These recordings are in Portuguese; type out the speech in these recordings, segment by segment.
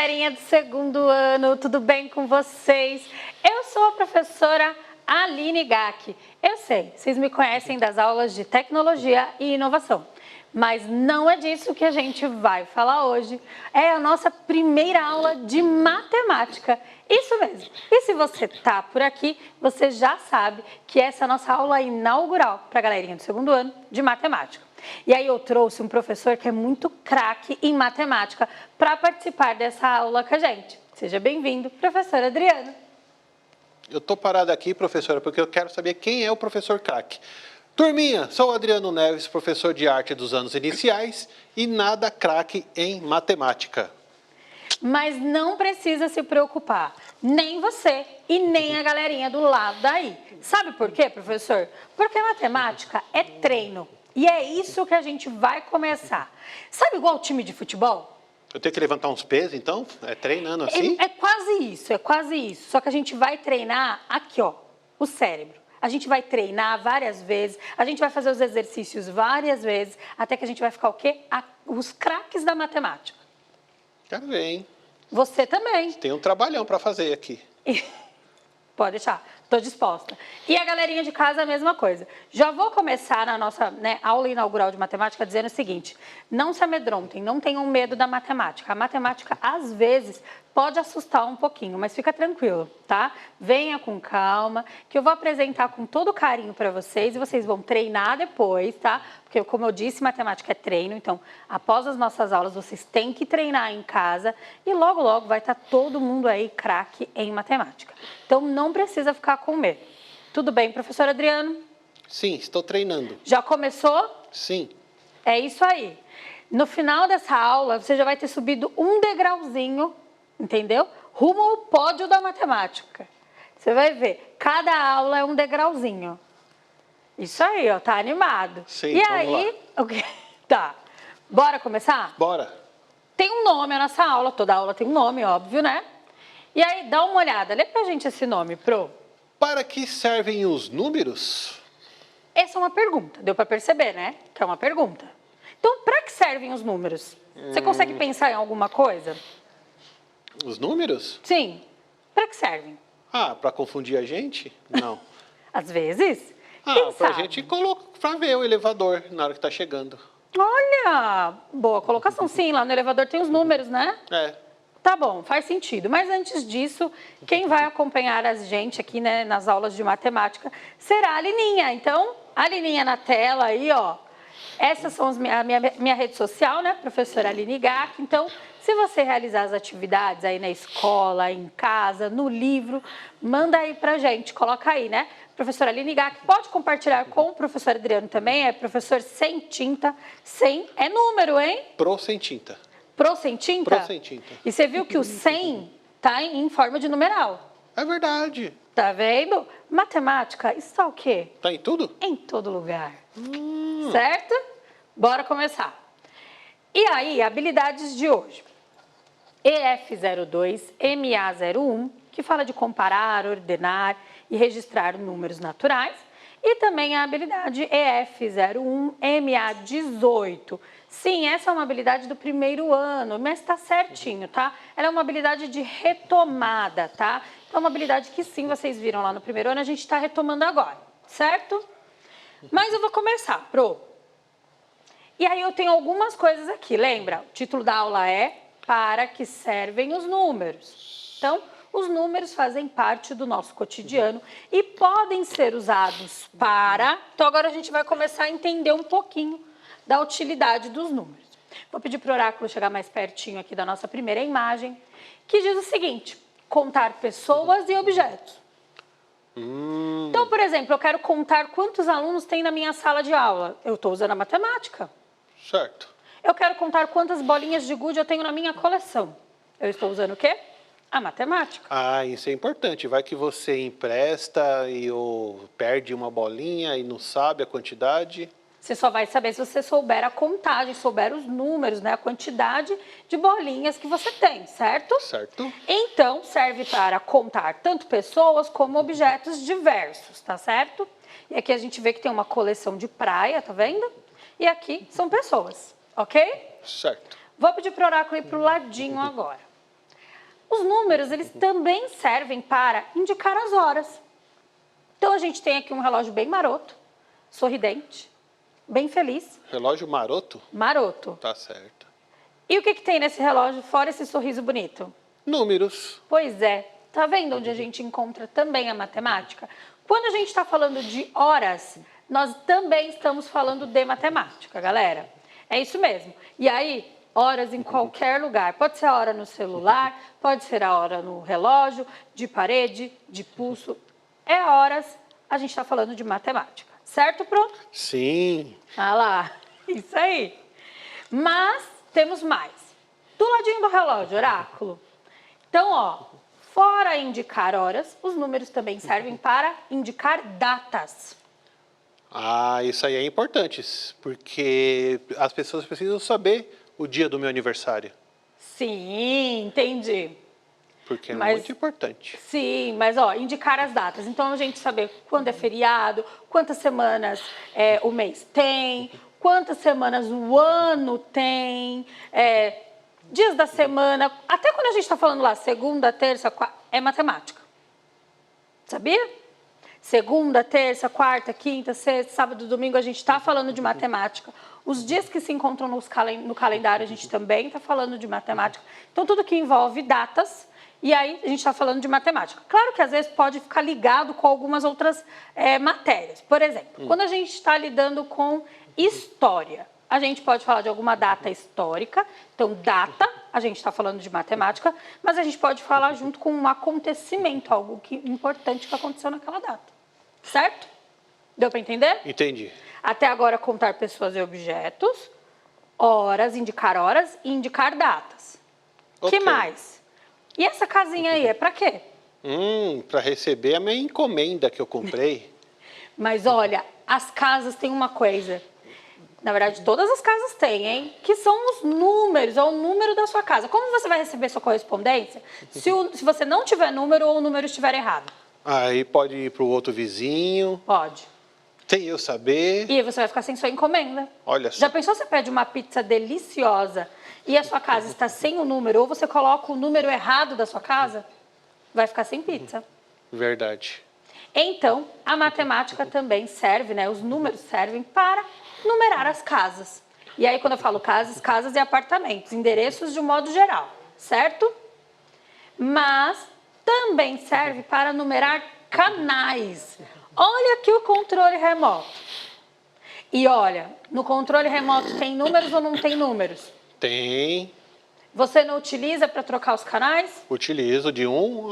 galerinha do segundo ano, tudo bem com vocês? Eu sou a professora Aline Gack. Eu sei, vocês me conhecem das aulas de tecnologia e inovação, mas não é disso que a gente vai falar hoje. É a nossa primeira aula de matemática. Isso mesmo. E se você tá por aqui, você já sabe que essa é a nossa aula inaugural para a galerinha do segundo ano de matemática. E aí eu trouxe um professor que é muito craque em matemática para participar dessa aula com a gente. Seja bem-vindo, professor Adriano. Eu tô parado aqui, professora, porque eu quero saber quem é o professor craque. Turminha, sou o Adriano Neves, professor de arte dos anos iniciais e nada craque em matemática. Mas não precisa se preocupar, nem você e nem a galerinha do lado daí. Sabe por quê, professor? Porque matemática é treino. E é isso que a gente vai começar. Sabe igual o time de futebol? Eu tenho que levantar uns pesos, então? É treinando assim? É quase isso, é quase isso. Só que a gente vai treinar aqui, ó, o cérebro. A gente vai treinar várias vezes, a gente vai fazer os exercícios várias vezes, até que a gente vai ficar o quê? Os craques da matemática. Quero ver, hein? Você também. Tem um trabalhão para fazer aqui. Pode deixar, estou disposta. E a galerinha de casa a mesma coisa. Já vou começar na nossa aula inaugural de matemática dizendo o seguinte: não se amedrontem, não tenham medo da matemática. A matemática, às vezes, pode assustar um pouquinho, mas fica tranquilo, tá? Venha com calma, que eu vou apresentar com todo carinho para vocês e vocês vão treinar depois, tá? Porque, como eu disse, matemática é treino, então, após as nossas aulas, vocês têm que treinar em casa e logo, logo vai estar todo mundo aí craque em matemática. Então, não precisa ficar com medo. Tudo bem, professor Adriano? Sim, estou treinando. Já começou? Sim. É isso aí. No final dessa aula, você já vai ter subido um degrauzinho, entendeu? Rumo ao pódio da matemática. Você vai ver, cada aula é um degrauzinho. Isso aí, ó, tá animado. Sim, e vamos aí, ok, tá. Bora começar? Bora. Tem um nome a nossa aula, toda aula tem um nome, óbvio, né? E aí, dá uma olhada, lê pra gente esse nome, Pro. Para que servem os números? Essa é uma pergunta, deu pra perceber, né? Que é uma pergunta. Então, pra que servem os números? Você consegue pensar em alguma coisa? Os números? Sim. Pra que servem? Ah, para confundir a gente? Não. Às vezes. Ah, Quem para a sabe? gente para ver o elevador na hora que está chegando. Olha, boa colocação. Sim, lá no elevador tem os números, né? É. Tá bom, faz sentido. Mas antes disso, quem vai acompanhar a gente aqui, né, nas aulas de matemática será a Alininha. Então, a Alininha na tela aí, ó. Essas são a minha rede social, né, professora Aline Gack. Então, se você realizar as atividades aí na escola, em casa, no livro, manda aí pra gente, coloca aí, né? Professora Aline Gack, pode compartilhar com o professor Adriano também, é professor sem tinta, sem é número, hein? Pro sem tinta. Pro sem tinta? Pro sem tinta. E você viu que o 100 tá em forma de numeral. É verdade. Tá vendo? Matemática está o quê? Tá em tudo? Em todo lugar. Certo? Bora começar. E aí, habilidades de hoje. EF02, MA01, que fala de comparar, ordenar e registrar números naturais. E também a habilidade EF01, MA18. Sim, essa é uma habilidade do primeiro ano, mas está certinho, tá? Ela é uma habilidade de retomada, tá? Então, é uma habilidade que sim, vocês viram lá no primeiro ano, a gente está retomando agora, certo? Mas eu vou começar, Pro. E aí eu tenho algumas coisas aqui, lembra? O título da aula é Para que servem os números? Então, os números fazem parte do nosso cotidiano e podem ser usados para... Então, agora a gente vai começar a entender um pouquinho da utilidade dos números. Vou pedir para o oráculo chegar mais pertinho aqui da nossa primeira imagem, que diz o seguinte: contar pessoas e objetos. Então, por exemplo, eu quero contar quantos alunos tem na minha sala de aula. Eu estou usando a matemática. Certo. Eu quero contar quantas bolinhas de gude eu tenho na minha coleção. Eu estou usando o quê? A matemática. Ah, isso é importante. Vai que você empresta ou perde uma bolinha e não sabe a quantidade. Você só vai saber se você souber a contagem, souber os números, né? A quantidade de bolinhas que você tem, certo? Certo. Então, serve para contar tanto pessoas como objetos diversos, tá certo? E aqui a gente vê que tem uma coleção de praia, tá vendo? E aqui são pessoas, ok? Certo. Vou pedir para o oráculo ir para o ladinho agora. Os números, eles também servem para indicar as horas. Então, a gente tem aqui um relógio bem maroto, sorridente, bem feliz. Relógio maroto? Maroto. Tá certo. E o que tem nesse relógio, fora esse sorriso bonito? Números. Pois é. Tá vendo onde a gente encontra também a matemática? Quando a gente está falando de horas, nós também estamos falando de matemática, galera. É isso mesmo. E aí, horas em qualquer lugar. Pode ser a hora no celular, pode ser a hora no relógio, de parede, de pulso. É horas, a gente está falando de matemática. Certo, Pro? Sim. Ah lá, isso aí. Mas temos mais. Do ladinho do relógio, oráculo. Então, ó, fora indicar horas, os números também servem para indicar datas. Ah, isso aí é importante, porque as pessoas precisam saber o dia do meu aniversário. Sim, entendi. Porque é Mas- muito importante. Sim, mas ó, indicar as datas. Então, a gente saber quando é feriado, quantas semanas o mês tem, quantas semanas o ano tem, dias da semana. Até quando a gente está falando lá, segunda, terça, quarta, é matemática. Sabia? Segunda, terça, quarta, quinta, sexta, sábado, domingo, a gente está falando de matemática. Os dias que se encontram no calendário, a gente também está falando de matemática. Então, tudo que envolve datas, e aí a gente está falando de matemática. Claro que às vezes pode ficar ligado com algumas outras matérias. Por exemplo, quando a gente está lidando com história, a gente pode falar de alguma data histórica. Então, data, a gente está falando de matemática, mas a gente pode falar junto com um acontecimento, algo importante que aconteceu naquela data. Certo? Deu para entender? Entendi. Até agora, contar pessoas e objetos, horas e indicar datas. O que Ok. mais? E essa casinha aí, é para quê? Para receber a minha encomenda que eu comprei. Mas olha, as casas têm uma coisa. Na verdade, todas as casas têm, hein? Que são os números, ou o número da sua casa. Como você vai receber sua correspondência se você não tiver número ou o número estiver errado? Aí pode ir para o outro vizinho, Pode. sem eu saber. E aí você vai ficar sem sua encomenda. Olha só. Já pensou se você pede uma pizza deliciosa e a sua casa está sem o número, ou você coloca o número errado da sua casa? Vai ficar sem pizza. Verdade. Então, a matemática também serve, né? Os números servem para numerar as casas. E aí, quando eu falo casas, casas e apartamentos, endereços de um modo geral, certo? Mas também serve para numerar canais. Olha aqui o controle remoto. E olha, no controle remoto tem números ou não tem números? Tem. Você não utiliza para trocar os canais? Utilizo de 1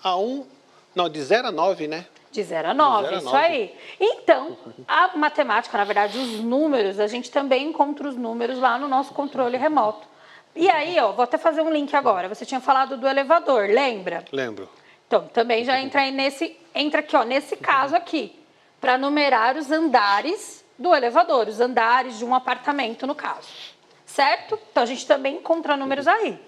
a 1. Não, de 0 a 9, né? De 0 a 9, De 0 a isso 9. aí. Então, a matemática, na verdade, os números, a gente também encontra os números lá no nosso controle remoto. E aí, ó, vou até fazer um link agora. Você tinha falado do elevador, lembra? Lembro. Então, também já entra aqui, ó, nesse caso aqui, para numerar os andares do elevador, os andares de um apartamento, no caso. Certo? Então, a gente também encontra números aí.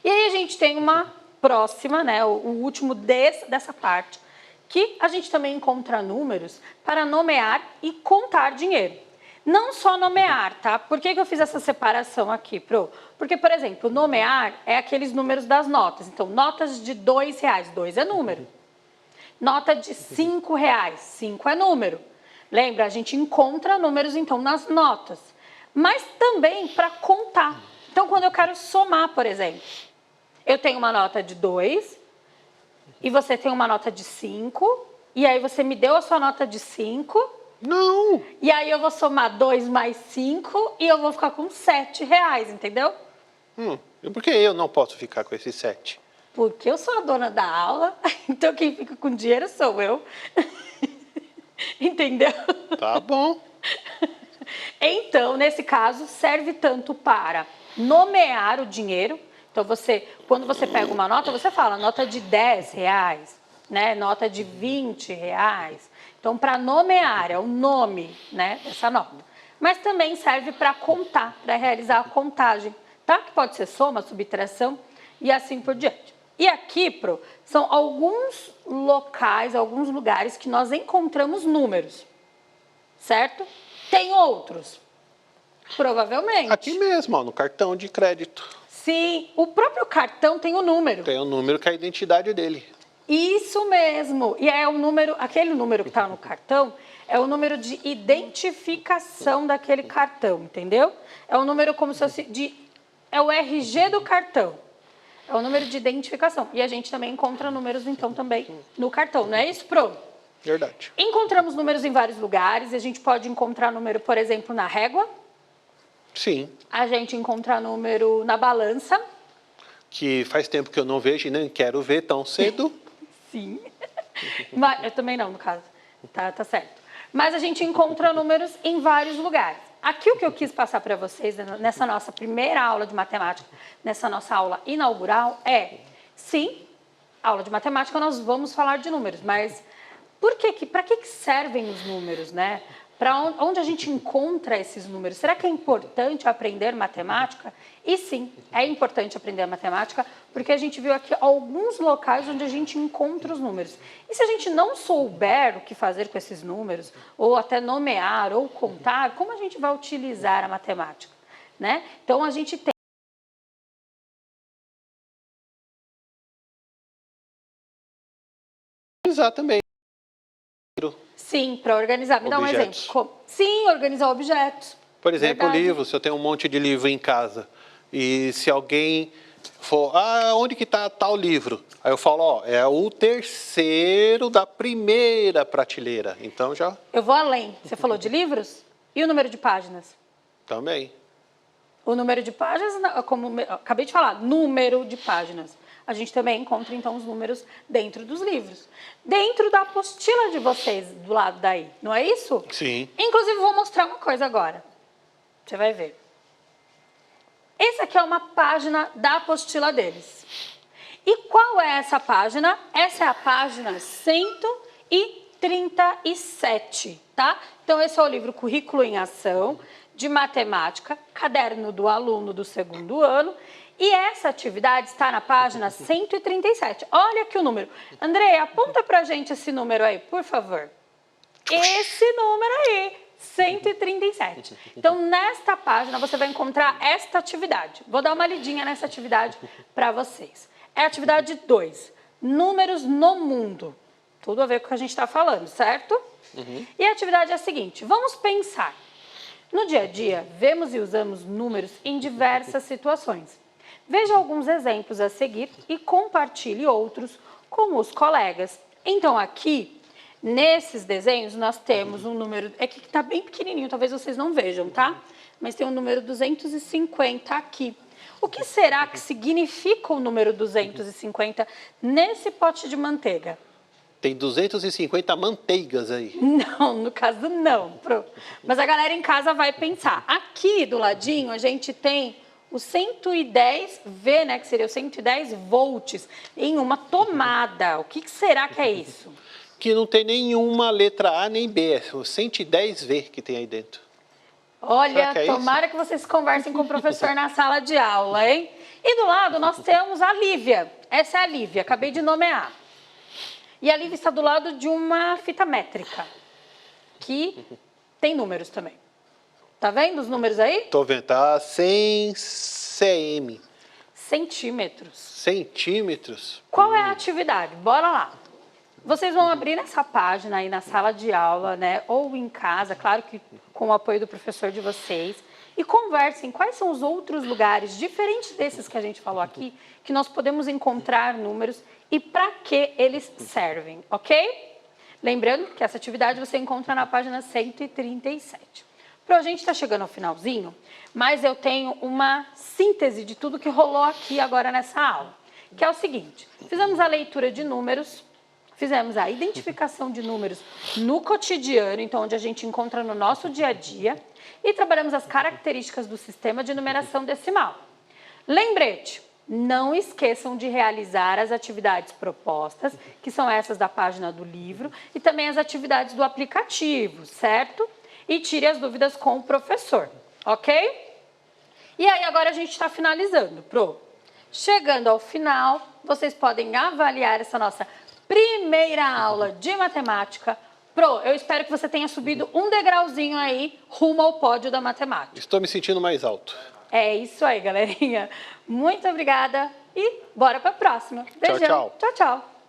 E aí, a gente tem uma próxima, né, o último dessa parte, que a gente também encontra números para nomear e contar dinheiro. Não só nomear, tá? Por que eu fiz essa separação aqui, Pro? Porque, por exemplo, nomear é aqueles números das notas. Então, notas de R$2, 2 é número. Nota de R$5, 5 é número. Lembra? A gente encontra números, então, nas notas. Mas também para contar. Então, quando eu quero somar, por exemplo, eu tenho uma nota de 2 e você tem uma nota de 5, e aí você me deu a sua nota de 5, Não. e aí eu vou somar 2 mais 5 e eu vou ficar com R$7, entendeu? E por que eu não posso ficar com esse 7? Porque eu sou a dona da aula, então quem fica com dinheiro sou eu. Entendeu? Tá bom. Então, nesse caso, serve tanto para nomear o dinheiro. Então, quando você pega uma nota, você fala nota de R$10, né? Nota de R$20. Então, para nomear, é o nome, né, dessa nota. Mas também serve para contar, para realizar a contagem, tá? Que pode ser soma, subtração e assim por diante. E aqui, Pro, são alguns locais, alguns lugares que nós encontramos números, certo? Tem outros? Provavelmente. Aqui mesmo, ó, no cartão de crédito. Sim, o próprio cartão tem o número. Tem um número que é a identidade dele. Isso mesmo. E é o número, aquele número que está no cartão é o número de identificação daquele cartão, entendeu? É o número como se fosse é o RG do cartão. É o número de identificação. E a gente também encontra números, então, também no cartão, não é isso, Pro? Verdade. Encontramos números em vários lugares. A gente pode encontrar número, por exemplo, na régua. Sim. A gente encontra número na balança. Que faz tempo que eu não vejo e nem quero ver tão cedo. Sim. Mas, eu também não, no caso. Tá certo. Mas a gente encontra números em vários lugares. Aqui o que eu quis passar para vocês nessa nossa primeira aula de matemática, nessa nossa aula inaugural sim, aula de matemática nós vamos falar de números, mas para que servem os números, né? Para onde a gente encontra esses números? Será que é importante aprender matemática? E sim, é importante aprender matemática, porque a gente viu aqui alguns locais onde a gente encontra os números. E se a gente não souber o que fazer com esses números, ou até nomear, ou contar, como a gente vai utilizar a matemática, né? Então, a gente tem Exatamente. sim, para organizar. Me dá um Objetos. exemplo. Sim, organizar objetos. Por exemplo, Verdade. livro. Se eu tenho um monte de livro em casa e se alguém for, onde que está tal livro? Aí eu falo, ó, é o terceiro da primeira prateleira. Então já Eu vou além. Você falou de livros? E o número de páginas? também. O número de páginas, como eu acabei de falar, número de páginas. A gente também encontra, então, os números dentro dos livros. Dentro da apostila de vocês, do lado daí, não é isso? Sim. Inclusive, vou mostrar uma coisa agora. Você vai ver. Essa aqui é uma página da apostila deles. E qual é essa página? Essa é a página 137, tá? Então, esse é o livro Currículo em Ação, de Matemática, caderno do aluno do segundo ano. E essa atividade está na página 137. Olha aqui o número. André, aponta pra gente esse número aí, por favor. Esse número aí, 137. Então, nesta página, você vai encontrar esta atividade. Vou dar uma lidinha nessa atividade para vocês. É a atividade 2, números no mundo. Tudo a ver com o que a gente está falando, certo? E a atividade é a seguinte, vamos pensar. No dia a dia, vemos e usamos números em diversas situações. Veja alguns exemplos a seguir e compartilhe outros com os colegas. Então, aqui, nesses desenhos, nós temos um número... É que está bem pequenininho, talvez vocês não vejam, tá? Mas tem um número 250 aqui. O que será que significa o número 250 nesse pote de manteiga? Tem 250 manteigas aí. Não, no caso não. Mas a galera em casa vai pensar. Aqui do ladinho a gente tem o 110V, né, que seria o 110 volts, em uma tomada. O que será que é isso? Que não tem nenhuma letra A nem B, é o 110V que tem aí dentro. Olha, que é tomara que vocês conversem com o professor na sala de aula, hein? E do lado nós temos a Lívia. Essa é a Lívia, acabei de nomear. E a Lívia está do lado de uma fita métrica, que tem números também. Tá vendo os números aí? Tô vendo, tá 100 cm. Centímetros. Centímetros. Qual é a atividade? Bora lá. Vocês vão abrir essa página aí na sala de aula, né? Ou em casa, claro que com o apoio do professor de vocês. E conversem quais são os outros lugares, diferentes desses que a gente falou aqui, que nós podemos encontrar números e para que eles servem, ok? Lembrando que essa atividade você encontra na página 137. A gente está chegando ao finalzinho, mas eu tenho uma síntese de tudo que rolou aqui agora nessa aula, que é o seguinte, fizemos a leitura de números, fizemos a identificação de números no cotidiano, então onde a gente encontra no nosso dia a dia, e trabalhamos as características do sistema de numeração decimal. Lembrete, não esqueçam de realizar as atividades propostas, que são essas da página do livro, e também as atividades do aplicativo, certo? E tire as dúvidas com o professor, ok? E aí agora a gente está finalizando, Chegando ao final, vocês podem avaliar essa nossa primeira aula de matemática. Eu espero que você tenha subido um degrauzinho aí rumo ao pódio da matemática. Estou me sentindo mais alto. É isso aí, galerinha. Muito obrigada e bora para a próxima. Beijão. Tchau, tchau. Tchau, tchau.